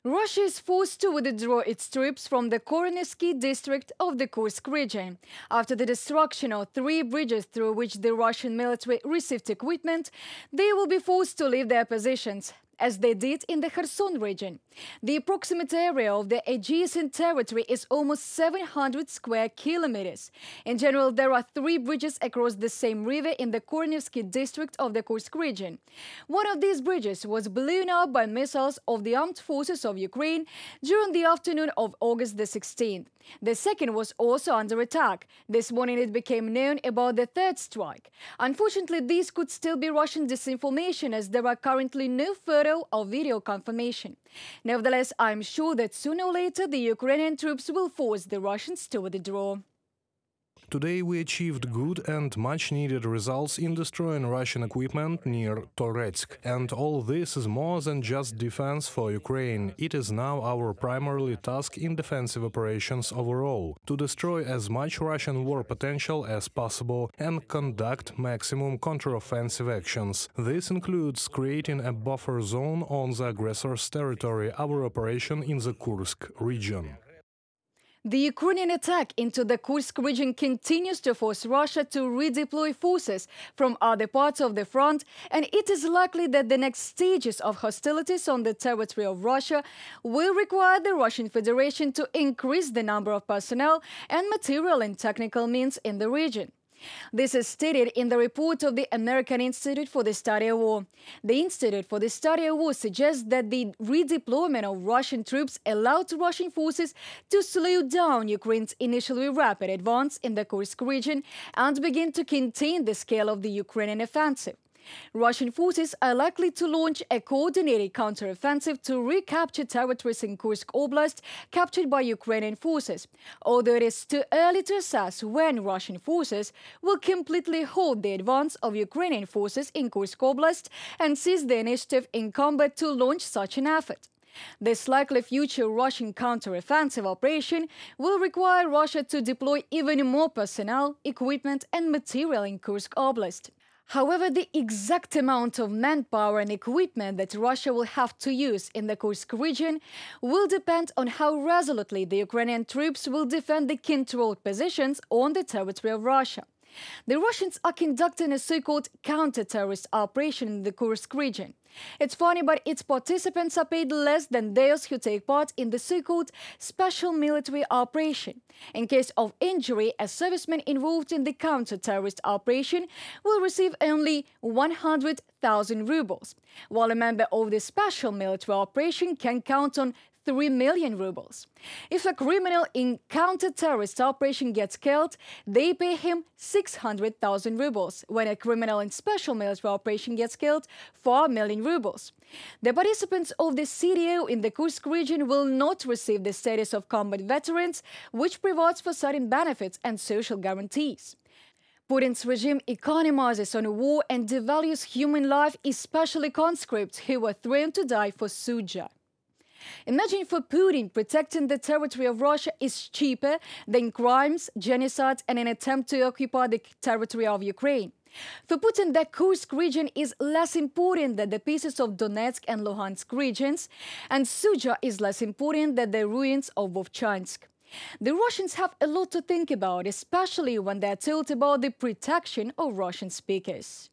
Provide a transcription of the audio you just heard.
Russia is forced to withdraw its troops from the Kursk district of the Kursk region. After the destruction of 3 bridges through which the Russian military received equipment, they will be forced to leave their positions, as they did in the Kherson region. The approximate area of the adjacent territory is almost 700 square kilometers. In general, there are 3 bridges across the same river in the Kursk district of the Kursk region. One of these bridges was blown up by missiles of the armed forces of Ukraine during the afternoon of August the 16th. The second was also under attack. This morning it became known about the third strike. Unfortunately, this could still be Russian disinformation, as there are currently no photo or video confirmation. Nevertheless, I'm sure that sooner or later the Ukrainian troops will force the Russians to withdraw. Today we achieved good and much-needed results in destroying Russian equipment near Toretsk. And all this is more than just defense for Ukraine. It is now our primary task in defensive operations overall, to destroy as much Russian war potential as possible and conduct maximum counteroffensive actions. This includes creating a buffer zone on the aggressor's territory, our operation in the Kursk region. The Ukrainian attack into the Kursk region continues to force Russia to redeploy forces from other parts of the front, and it is likely that the next stages of hostilities on the territory of Russia will require the Russian Federation to increase the number of personnel and material and technical means in the region. This is stated in the report of the American Institute for the Study of War. The Institute for the Study of War suggests that the redeployment of Russian troops allowed Russian forces to slow down Ukraine's initially rapid advance in the Kursk region and begin to contain the scale of the Ukrainian offensive. Russian forces are likely to launch a coordinated counteroffensive to recapture territories in Kursk Oblast captured by Ukrainian forces, although it is too early to assess when Russian forces will completely halt the advance of Ukrainian forces in Kursk Oblast and seize the initiative in combat to launch such an effort. This likely future Russian counteroffensive operation will require Russia to deploy even more personnel, equipment and material in Kursk Oblast. However, the exact amount of manpower and equipment that Russia will have to use in the Kursk region will depend on how resolutely the Ukrainian troops will defend the controlled positions on the territory of Russia. The Russians are conducting a so-called counter-terrorist operation in the Kursk region. It's funny, but its participants are paid less than those who take part in the so-called special military operation. In case of injury, a serviceman involved in the counter-terrorist operation will receive only 100,000 rubles, while a member of the special military operation can count on 3 million rubles. If a criminal in counter-terrorist operation gets killed, they pay him 600,000 rubles. When a criminal in special military operation gets killed, 4 million rubles. The participants of the CDO in the Kursk region will not receive the status of combat veterans, which provides for certain benefits and social guarantees. Putin's regime economizes on war and devalues human life, especially conscripts who were thrown to die for Suja. Imagine for Putin, protecting the territory of Russia is cheaper than crimes, genocide, and an attempt to occupy the territory of Ukraine. For Putin, the Kursk region is less important than the pieces of Donetsk and Luhansk regions, and Suja is less important than the ruins of Vovchansk. The Russians have a lot to think about, especially when they are told about the protection of Russian speakers.